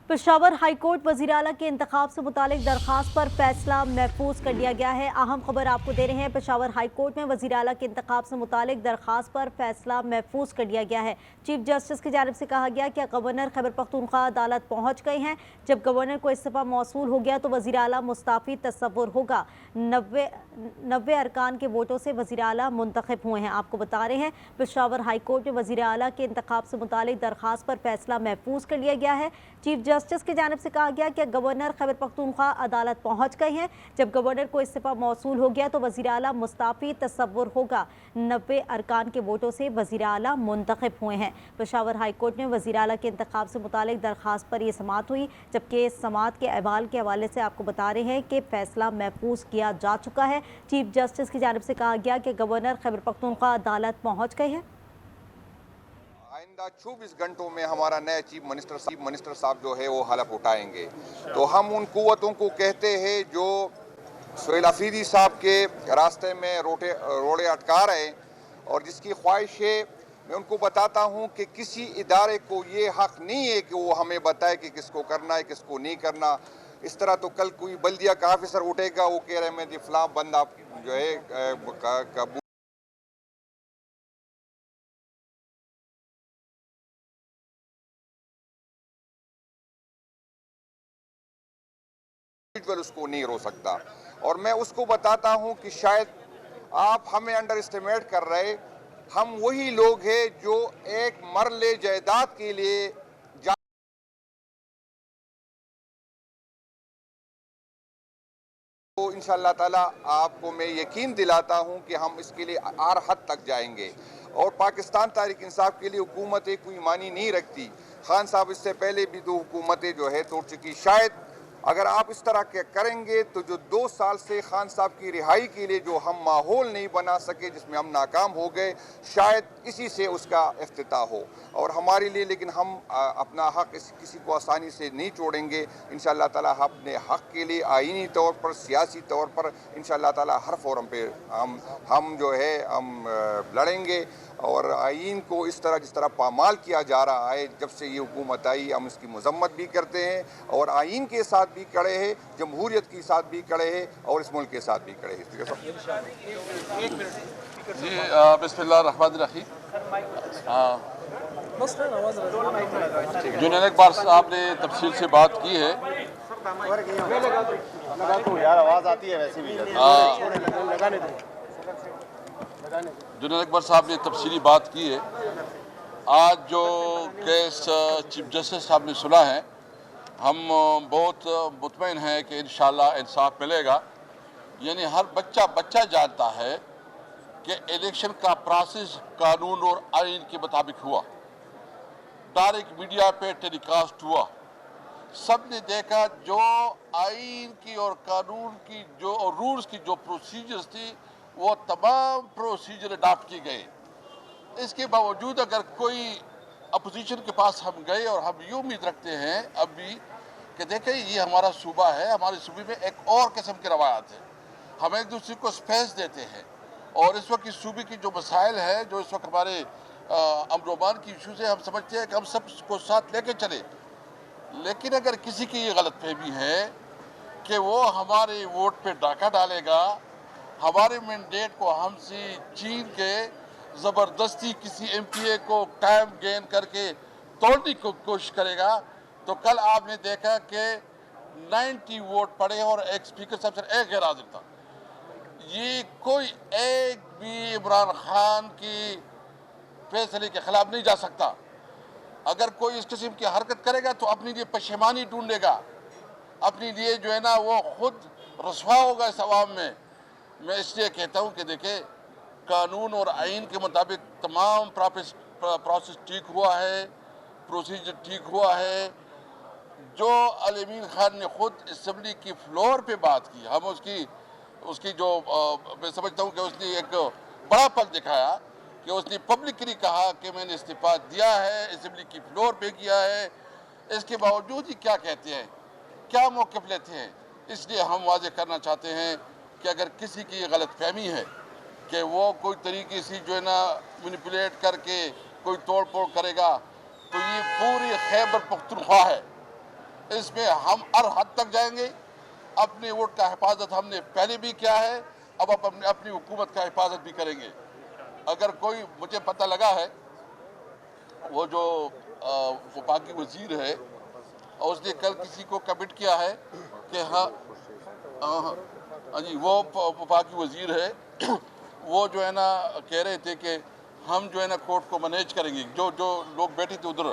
Peshawar high court वज़ीर आला के इंतखाब से मुतालिक दरख्वास्त पर फैसला महफूज कर लिया गया है। अहम खबर आपको दे रहे हैं, पेशावर हाई कोर्ट में वज़ीर आला के इंतखाब से मुतालिक दरख्वास्त पर फैसला महफूज कर लिया गया है। चीफ जस्टिस की जानिब से कहा गया कि गवर्नर खैबर पख्तूनख्वा अदालत पहुँच गए हैं। जब गवर्नर को इस्तीफ़ा मौसूल हो गया तो वज़ीर आला मुस्ताफ़ी तस्वुर होगा। 90 अरकान के वोटों से वज़ीर आला मुंतखब हुए हैं। आपको बता रहे हैं, पेशावर हाई कोर्ट में वज़ीर आला के इंतखाब से मुतालिक दरख्वास्त पर फैसला महफूज कर लिया गया है। चीफ जस्टिस की जानिब से कहा गया कि गवर्नर खैबर पख्तूनख्वा अदालत पहुंच गए हैं। जब गवर्नर को इस्तीफ़ा मौसूल हो गया तो वज़ीर आला मुस्ताफ़ी तस्वुर होगा। 90 अरकान के वोटों से वज़ीर आला मुंतखब हुए हैं। पेशावर हाई कोर्ट में वज़ीर आला के इंतखाब से मुतालिक दरख्वास्त पर यह समाअत हुई, जबकि इस समाअत के अहवाल के हवाले से आपको बता रहे हैं कि फैसला महफूज किया जा चुका है। चीफ जस्टिस की जानिब से कहा गया कि गवर्नर खैबर पख्तूनख्वा अदालत पहुँच गए हैं। आइंदा 24 घंटों में हमारा नया चीफ मिनिस्टर साहब जो है वो हलफ उठाएंगे। तो हम उन कुव्वतों को कहते हैं जो सुहेल अफरीदी साहब के रास्ते में रोड़े अटका रहे और जिसकी ख्वाहिश है, मैं उनको बताता हूं कि किसी इदारे को ये हक नहीं है कि वो हमें बताए कि किसको करना है किसको नहीं करना। इस तरह तो कल कोई बल्दिया का ऑफिसर उठेगा, वो कह रहे मैं फलां बंदा जो है उसको नहीं रो सकता। और मैं उसको बताता हूं कि शायद आप हमें अंडर एस्टिमेट कर रहे, हम वही लोग हैं जो एक मरले जायदाद के लिए तो इंशाअल्लाह ताला आपको मैं यकीन दिलाता हूं कि हम इसके लिए हर हद तक जाएंगे। और पाकिस्तान तहरीक इंसाफ के लिए हुकूमतें कोई मानी नहीं रखती। खान साहब इससे पहले भी 2 हुकूमतें जो है तोड़ चुकी। शायद अगर आप इस तरह के करेंगे तो जो 2 साल से खान साहब की रिहाई के लिए जो हम माहौल नहीं बना सके, जिसमें हम नाकाम हो गए, शायद इसी से उसका इफ्तिताह हो। और हमारे लिए लेकिन हम अपना हक किसी को आसानी से नहीं छोड़ेंगे। इंशाअल्लाह ताला अपने हक के लिए आईनी तौर पर, सियासी तौर पर इंशाअल्लाह ताला हर फोरम पे हम जो है हम लड़ेंगे। और आईन को इस तरह जिस तरह पामाल किया जा रहा है जब से ये हुकूमत आई, हम इसकी मजम्मत भी करते हैं और आईन के साथ भी खड़े हैं, जमहूरियत के साथ भी खड़े हैं और इस मुल्क के साथ भी खड़े हैं। जी बिस्मिल्लाहिर्रहमानिर्रहीम। जुनैद इकबाल साहब ने तफसील से बात की है। जुनैद इकबाल साहब ने तफसीली बात की है। आज जो केस चीफ जस्टिस साहब ने सुना है, हम बहुत मुतमईन हैं कि इंशाअल्लाह इंसाफ मिलेगा। यानी हर बच्चा जानता है कि इलेक्शन का प्रोसेस कानून और आइन के मुताबिक हुआ, डायरेक्ट मीडिया पे टेलीकास्ट हुआ, सब ने देखा। जो आइन की और कानून की जो और रूल्स की जो प्रोसीजर्स थी वो तमाम प्रोसीजर अडॉप्ट की गए। इसके बावजूद अगर कोई अपोजिशन के पास हम गए और हम ये उम्मीद रखते हैं अब भी कि देखें ये हमारा सूबा है, हमारे सूबे में एक और किस्म की रवायत है, हम एक दूसरे को स्पेस देते हैं। और इस वक्त इस सूबे की जो मसाइल है, जो इस वक्त हमारे अमन अमान की इशूज़ है, हम समझते हैं कि हम सब को साथ लेके चले। लेकिन अगर किसी की ये गलत फहमी है कि वो हमारे वोट पे डाका डालेगा, हमारे मैंडेट को हमसे छीन के ज़बरदस्ती किसी MPA को कायम गेन करके तोड़ने की कोशिश करेगा, तो कल आपने देखा कि 90 वोट पड़े और एक स्पीकर साहब से एक गैर हाजिर था। ये कोई एक भी इमरान खान की फैसले के खिलाफ नहीं जा सकता। अगर कोई इस किस्म की हरकत करेगा तो अपने लिए पशेमानी ढूंढेगा, अपने लिए जो है ना वो खुद रसवा होगा इस अवाम में। मैं इसलिए कहता हूँ कि देखें, कानून और आइन के मुताबिक तमाम प्रोसेस ठीक हुआ है, प्रोसीजर ठीक हुआ है। जो अमीन खान ने खुद असम्बली की फ्लोर पे बात की, हम उसकी जो मैं समझता हूँ कि उसने एक बड़ा पल दिखाया कि उसने पब्लिकली कहा कि मैंने इस्तीफा दिया है, असम्बली की फ्लोर पे किया है। इसके बावजूद ही क्या कहते हैं, क्या मौक़िफ़ लेते हैं। इसलिए हम वाज़ेह करना चाहते हैं कि अगर किसी की गलत फहमी है कि वो कोई तरीके से जो है ना मैनिपुलेट करके कोई तोड़ फोड़ करेगा, तो ये पूरी खैबर पख्तूनख्वा है, اس میں ہم ہر حد تک جائیں گے. اپنے ووٹ کا حفاظت ہم نے پہلے بھی کیا ہے, اب اپنی حکومت کا حفاظت بھی کریں گے. اگر کوئی, مجھے پتہ لگا ہے وہ جو وفاقی وزیر ہے, اس نے کل کسی کو کمٹ کیا ہے کہ ہاں جی, وہ وفاقی وزیر ہے, وہ جو ہے نا کہہ رہے تھے کہ ہم جو ہے نا کورٹ کو مینیج کریں گے. جو لوگ بیٹھے تھے ادھر,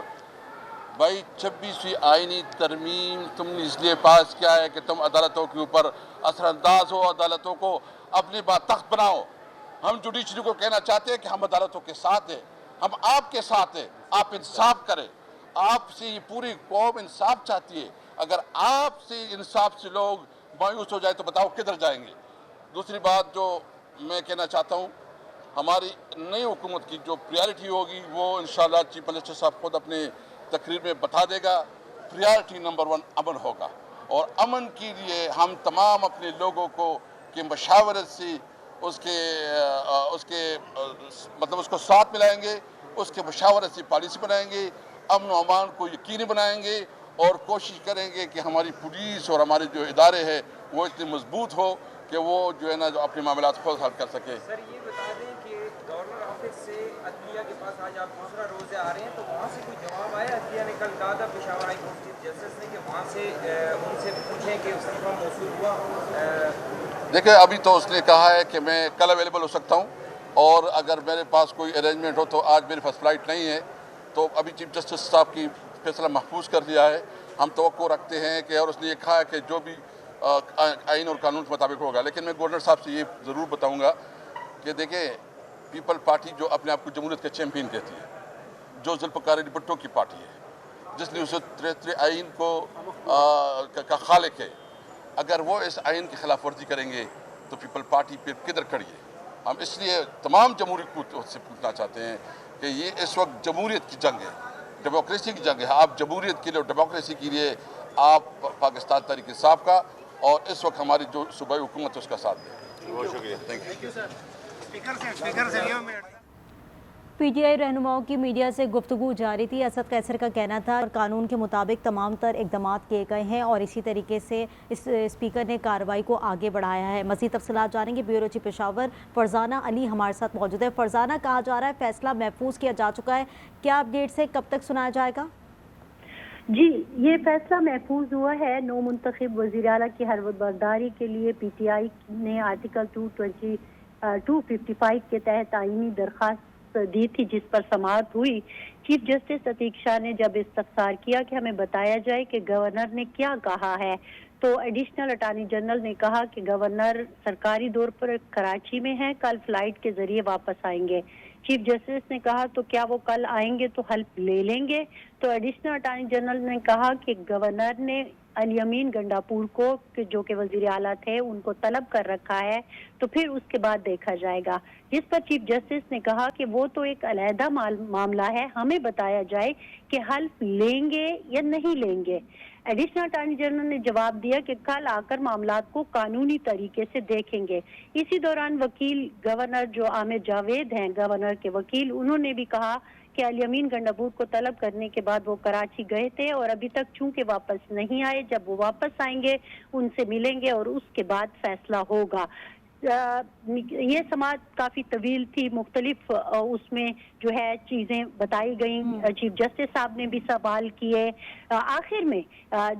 بھائی 26ویں آئینی ترمیم تم نے اس لیے پاس کیا ہے کہ تم عدالتوں کے اوپر اثر انداز ہو, عدالتوں کو اپنی بات تخت بناؤ. ہم جوڈیشری کو کہنا چاہتے ہیں کہ ہم عدالتوں کے ساتھ ہیں, ہم آپ کے ساتھ ہیں, آپ انصاف کریں. آپ سے یہ پوری قوم انصاف چاہتی ہے. اگر آپ سے انصاف سے لوگ مایوس ہو جائے تو بتاؤ کدھر جائیں گے. دوسری بات جو میں کہنا چاہتا ہوں, ہماری نئی حکومت کی جو پریارٹی ہوگی وہ انشاءاللہ چیف منسٹر صاحب خود اپنے تقریر میں بتا دے گا. پریارٹی نمبر 1 امن ہوگا, اور امن کے لیے ہم تمام اپنے لوگوں کو کہ مشاورت سے اس کو ساتھ ملائیں گے, اس کے مشاورت سے پالیسی بنائیں گے, امن و امان کو یقینی بنائیں گے, اور کوشش کریں گے کہ ہماری پولیس اور ہمارے جو ادارے ہیں وہ اتنے مضبوط ہو کہ وہ جو ہے نا جو اپنے معاملات خود حل کر سکے. سر یہ بتا دیں کہ گورنر آفس سے عدلیہ کے پاس آج آپ دوسرا روزے آ رہے ہیں, تو وہاں سے کوئی جواب آیا؟ عدلیہ نے کل کہا تھا Peshawar high court chief justice نے کہ وہاں سے ان سے پوچھیں کہ استعفیٰ موصول ہوا. دیکھیں ابھی تو اس نے کہا ہے کہ میں کل اویلیبل ہو سکتا ہوں, اور اگر میرے پاس کوئی ارینجمنٹ ہو تو آج میرے پاس فلائٹ نہیں ہے, تو ابھی چیف جسٹس صاحب کی فیصلہ محفوظ کر دیا ہے. ہم توقع رکھتے ہیں کہ, اور اس نے یہ کہا ہے کہ جو بھی آئین اور قانون کے مطابق ہوگا. لیکن میں گورنر صاحب سے یہ ضرور بتاؤں گا کہ دیکھیں, پیپل پارٹی جو اپنے آپ کو جمہوریت کے چیمپئن کہتی ہے, جو ذوالفقار علی بھٹو کی پارٹی ہے, جس نے اسے 73 آئین کا خالق ہے, اگر وہ اس آئین کی خلاف ورزی کریں گے تو پیپل پارٹی پھر کدھر کھڑی ہے. ہم اس لیے تمام جمہوری کو سے پوچھنا چاہتے ہیں کہ یہ اس وقت جمہوریت کی جنگ ہے, ڈیموکریسی کی جنگ ہے. آپ جمہوریت کے لیے اور ڈیموکریسی کے لیے آپ پاکستان تحریک انصاف کا اور اس وقت ہماری جو صوبائی حکومت ہے اس کا ساتھ دیں. بہت شکریہ. Thank you. P T I رہنماؤں کی میڈیا سے گفتگو جاری تھی. اسد قیصر کا کہنا تھا قانون کے مطابق تمام تر اقدامات کیے گئے ہیں, اور اسی طریقے سے اس اسپیکر نے کارروائی کو آگے بڑھایا ہے. مزید تفصیلات جانیں گے. بیورو چیف پشاور فرزانہ علی ہمارے ساتھ موجود ہے. فرزانہ, کہا جا رہا ہے فیصلہ محفوظ کیا جا چکا ہے, کیا اپڈیٹس ہے, کب تک سنایا جائے گا؟ جی, یہ فیصلہ محفوظ ہوا ہے. نو منتخب وزیر اعلیٰ کی حلف برداری کے لیے پی ٹی آئی نے آرٹیکل 255 کے تحت آئینی درخواست دی تھی, جس پر سماعت ہوئی. چیف جسٹس عتیق شاہ نے جب استفسار کیا کہ ہمیں بتایا جائے کہ گورنر نے کیا کہا ہے, تو ایڈیشنل اٹارنی جنرل نے کہا کہ گورنر سرکاری دور پر کراچی میں ہیں, کل فلائٹ کے ذریعے واپس آئیں گے. چیف جسٹس نے کہا تو کیا وہ کل آئیں گے تو حلف لے لیں گے؟ تو ایڈیشنل اٹارنی جنرل نے کہا کہ گورنر نے الیمین گنڈاپور کو, جو کہ وزیر اعلیٰ تھے, ان کو طلب کر رکھا ہے, تو پھر اس کے بعد دیکھا جائے گا. جس پر چیف جسٹس نے کہا کہ وہ تو ایک علیحدہ معاملہ ہے, ہمیں بتایا جائے کہ حلف لیں گے یا نہیں لیں گے. ایڈیشنل اٹارنی جنرل نے جواب دیا کہ کل آ کر معاملات کو قانونی طریقے سے دیکھیں گے. اسی دوران وکیل گورنر جو عامر جاوید ہیں, گورنر کے وکیل, انہوں نے بھی کہا کہ الیمین گنڈاپور کو طلب کرنے کے بعد وہ کراچی گئے تھے, اور ابھی تک چونکہ واپس نہیں آئے. جب وہ واپس آئیں گے ان سے ملیں گے اور اس کے بعد فیصلہ ہوگا. یہ سماعت کافی طویل تھی, مختلف اس میں جو ہے چیزیں بتائی گئیں. چیف جسٹس صاحب نے بھی سوال کیے. آخر میں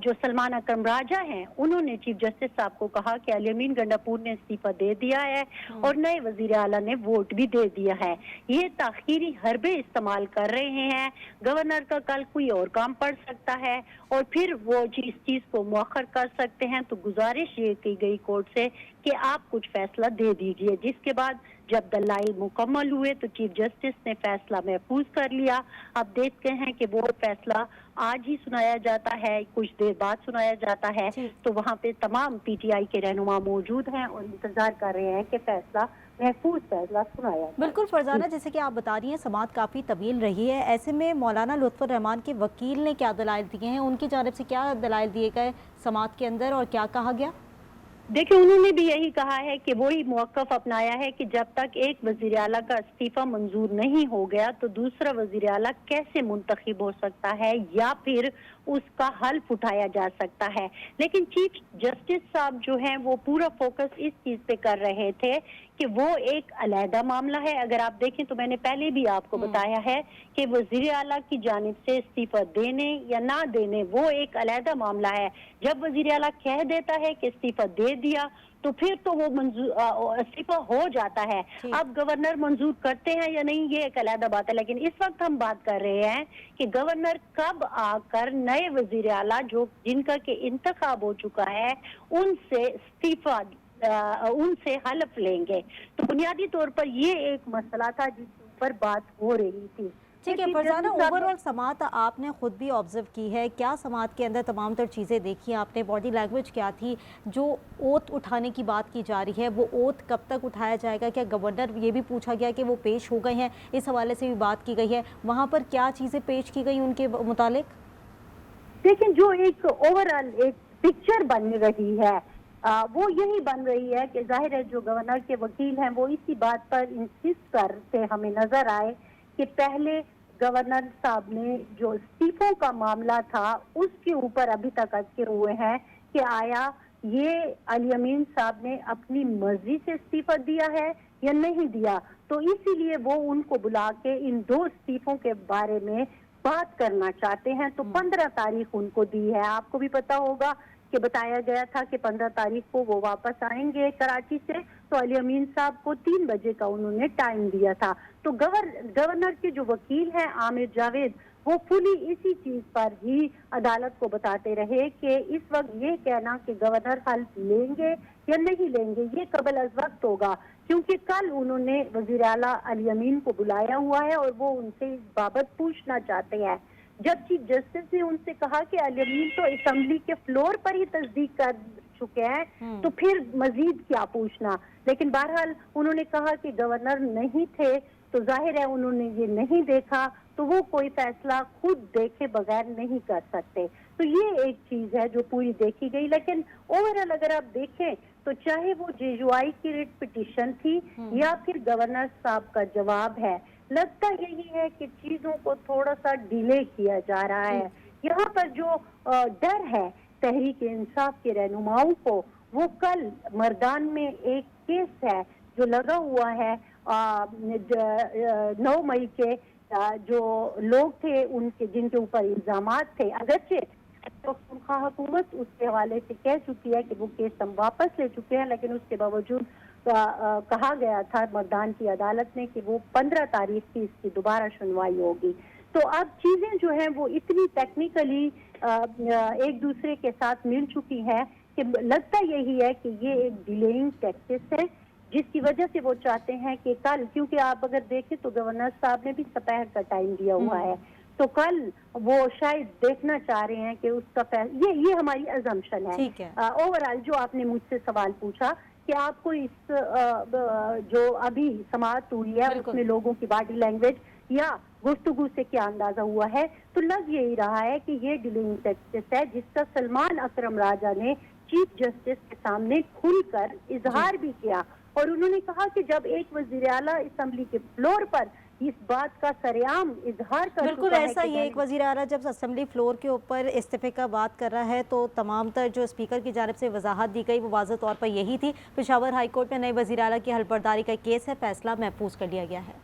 جو سلمان اکرم راجہ ہیں, انہوں نے چیف جسٹس صاحب کو کہا کہ الیمین گنڈاپور نے استعفیٰ دے دیا ہے اور نئے وزیر اعلیٰ نے ووٹ بھی دے دیا ہے. یہ تاخیری حربے استعمال کر رہے ہیں. گورنر کا کل کوئی اور کام پڑ سکتا ہے اور پھر وہ اس چیز کو مؤخر کر سکتے ہیں. تو گزارش یہ کی گئی کورٹ سے کہ آپ کچھ فیصلہ دے دیجئے. جس کے بعد جب دلائل مکمل ہوئے تو چیف جسٹس نے فیصلہ محفوظ کر لیا. اب دیکھتے ہیں کہ وہ فیصلہ آج ہی سنایا جاتا ہے, کچھ دیر بعد سنایا جاتا ہے. تو وہاں پہ تمام پی ٹی آئی کے رہنما موجود ہیں اور انتظار کر رہے ہیں کہ فیصلہ محفوظ فیصلہ سنایا جائے. بالکل فرزانہ, جیسے کہ آپ بتا رہی ہیں سماعت کافی طویل رہی ہے, ایسے میں مولانا لطف الرحمان کے وکیل نے کیا دلائل دیے ہیں, ان کی جانب سے کیا دلائل دیے گئے سماعت کے اندر اور کیا کہا گیا؟ دیکھیں, انہوں نے بھی یہی کہا ہے کہ وہی موقف اپنایا ہے کہ جب تک ایک وزیر اعلیٰ کا استعفیٰ منظور نہیں ہو گیا تو دوسرا وزیر اعلیٰ کیسے منتخب ہو سکتا ہے, یا پھر उसका हल्फ उठाया जा सकता है। लेकिन चीफ जस्टिस साहब जो हैं वो पूरा फोकस इस चीज पे कर रहे थे कि वो एक अलहदा मामला है। अगर आप देखें तो मैंने पहले भी आपको बताया है कि वज़ीर आला की जानिब से इस्तीफा देने या ना देने वो एक अलहदा मामला है। जब वज़ीर आला कह देता है कि इस्तीफा दे दिया तो फिर तो वो इस्तीफा हो जाता है। अब गवर्नर मंजूर करते हैं या नहीं ये एक अलहदा बात है, लेकिन इस वक्त हम बात कर रहे हैं कि गवर्नर कब आकर नए वज़ीर आला जो जिनका के इंतखाब हो चुका है उनसे इस्तीफा उनसे हल्फ लेंगे। तो बुनियादी तौर पर ये एक मसला था जिसके ऊपर बात हो रही थी। ठीक है फरजाना, ओवरऑल समात आपने खुद भी ऑब्जर्व की है, क्या समात के अंदर तमाम तर चीज़ें देखी आपने, बॉडी लैंग्वेज क्या थी, जो ओथ उठाने की बात की जा रही है वो ओथ कब तक उठाया जाएगा, क्या गवर्नर ये भी पूछा गया कि वो पेश हो गए हैं, इस हवाले से भी बात की गई है, वहाँ पर क्या चीज़ें पेश की गई उनके मुतालिक? लेकिन जो एक ओवरऑल एक पिक्चर बन रही है वो यही बन रही है कि जाहिर है जो गवर्नर के वकील हैं वो इसी बात पर इंसिस्ट करते हमें नजर आए कि पहले गवर्नर साहब ने जो इस्तीफों का मामला था उसके ऊपर अभी तक अटके हुए हैं कि आया ये अली अमीन साहब ने अपनी मर्जी से इस्तीफा दिया है या नहीं दिया। तो इसीलिए वो उनको बुला के इन दो इस्तीफों के बारे में बात करना चाहते हैं। तो 15 तारीख उनको दी है। आपको भी पता होगा कि बताया गया था कि 15 तारीख को वो वापस आएंगे कराची से, तो अली अमीन साहब को 3 बजे का उन्होंने टाइम दिया था। तो गवर्नर के जो वकील हैं आमिर जावेद वो फुली इसी चीज पर ही अदालत को बताते रहे कि इस वक्त ये कहना कि गवर्नर हल्फ लेंगे या नहीं लेंगे ये कबल अज वक्त होगा, क्योंकि कल उन्होंने वजीर आला अली अमीन को बुलाया हुआ है और वो उनसे इस बाबत पूछना चाहते हैं। जब चीफ जस्टिस ने उनसे कहा कि अली अमीन तो असेंबली के फ्लोर पर ही तस्दीक कर चुके हैं तो फिर मजीद क्या पूछना, लेकिन बहरहाल उन्होंने कहा कि गवर्नर नहीं थे तो जाहिर है उन्होंने ये नहीं देखा तो वो कोई फैसला खुद देखे बगैर नहीं कर सकते। तो ये एक चीज है जो पूरी देखी गई। लेकिन ओवरऑल अगर आप देखें तो चाहे वो जेयूआई की रिट पिटीशन थी या फिर गवर्नर साहब का जवाब है, लगता यही है कि चीजों को थोड़ा सा डिले किया जा रहा है। यहाँ पर जो डर है तहरीक इंसाफ के रहनुमाओं को, वो कल मर्दान में एक केस है जो लगा हुआ है 9 मई के जो लोग थे उनके जिनके ऊपर इल्जामात थे, अगरचे तो हुकूमत उसके हवाले से कह चुकी है कि वो केस हम वापस ले चुके हैं, लेकिन उसके बावजूद कहा गया था मर्दान की अदालत ने कि वो 15 तारीख की इसकी दोबारा सुनवाई होगी। तो अब चीजें जो हैं वो इतनी टेक्निकली एक दूसरे के साथ मिल चुकी हैं कि लगता यही है कि ये एक डिलेइंग टैक्टिक्स है जिसकी वजह से वो चाहते हैं कि कल, क्योंकि आप अगर देखें तो गवर्नर साहब ने भी दोपहर का टाइम दिया हुआ है, तो कल वो शायद देखना चाह रहे हैं कि उसका ये हमारी अजम्पशन है। ओवरऑल जो आपने मुझसे सवाल पूछा कि आपको इस जो अभी समाअत हुई है उसमें लोगों की बॉडी लैंग्वेज या गुफ्तगू से क्या अंदाजा हुआ है, तो लग यही रहा है कि ये डिलिंग टेक्स्ट है जिसका सलमान अकरम राजा ने चीफ जस्टिस के सामने खुलकर इजहार भी किया और उन्होंने कहा कि जब एक वजीर आला असेंबली के फ्लोर पर इस बात का सरेआम इजहार कर बिल्कुल ऐसा ही एक वजीर आला जब असेंबली फ्लोर के ऊपर इस्तीफे का बात कर रहा है तो तमाम तर जो स्पीकर की जानिब से वजाहत दी गई वो वाज़ह तौर पर यही थी। पेशावर हाई कोर्ट में नए वजीर आला की हल्फबर्दारी का केस है, फैसला महफूज कर लिया गया है।